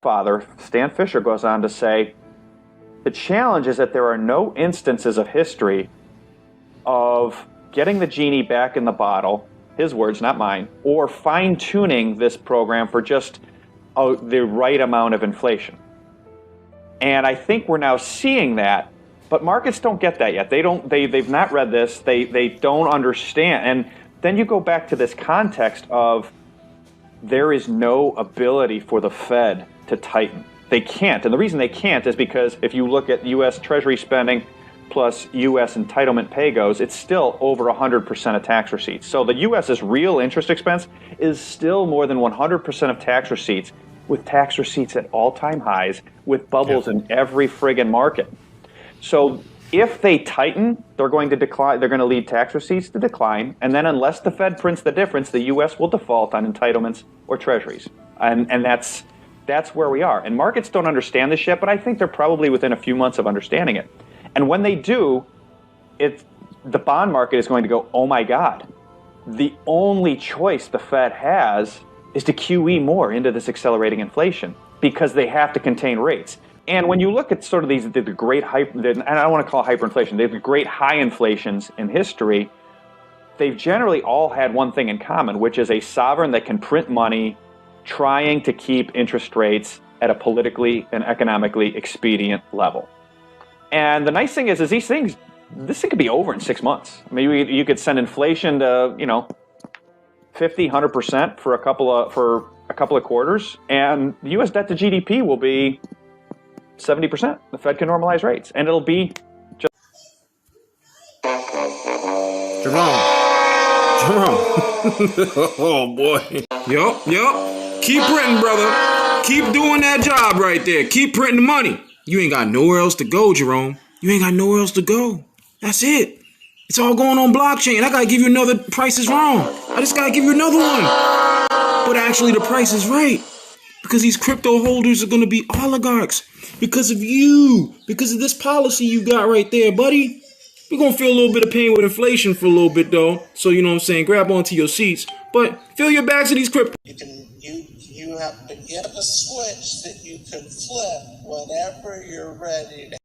Father, Stan Fisher, goes on to say, the challenge is that there are no instances of history of getting the genie back in the bottle, his words, not mine, or fine-tuning this program for just the right amount of inflation. And I think we're now seeing that, but markets don't get that yet. They've not read this. They don't understand. And then you go back to this context of there is no ability for the Fed to tighten. They can't. And the reason they can't is because if you look at U.S. Treasury spending plus U.S. entitlement pay-goes, it's still over 100% of tax receipts. So the U.S.'s real interest expense is still more than 100% of tax receipts, with tax receipts at all-time highs, with bubbles in every friggin' market. So if they tighten, they're going to decline. They're going to lead tax receipts to decline. And then unless the Fed prints the difference, the U.S. will default on entitlements or treasuries. And that's where we are. And markets don't understand this yet, but I think they're probably within a few months of understanding it. And when they do, the bond market is going to go, oh my God, the only choice the Fed has is to QE more into this accelerating inflation because they have to contain rates. And when you look at sort of the great and I don't want to call it hyperinflation, the great high inflations in history, they've generally all had one thing in common, which is a sovereign that can print money trying to keep interest rates at a politically and economically expedient level. And the nice thing is this thing could be over in 6 months. I mean, you could send inflation to, 50, 100% for a couple of quarters, and the U.S. debt to GDP will be 70%. The Fed can normalize rates, and it'll be just. Jerome. Oh boy. Yup. Keep printing, brother. Keep doing that job right there. Keep printing the money. You ain't got nowhere else to go, Jerome. You ain't got nowhere else to go. That's it. It's all going on blockchain. I gotta give you another Price is Wrong. I just gotta give you another one. But actually the price is right. Because these crypto holders are gonna be oligarchs. Because of you. Because of this policy you got right there, buddy. We're gonna feel a little bit of pain with inflation for a little bit though. So you know what I'm saying, grab onto your seats. But fill your bags of these crypto. You have to get a switch that you can flip whenever you're ready to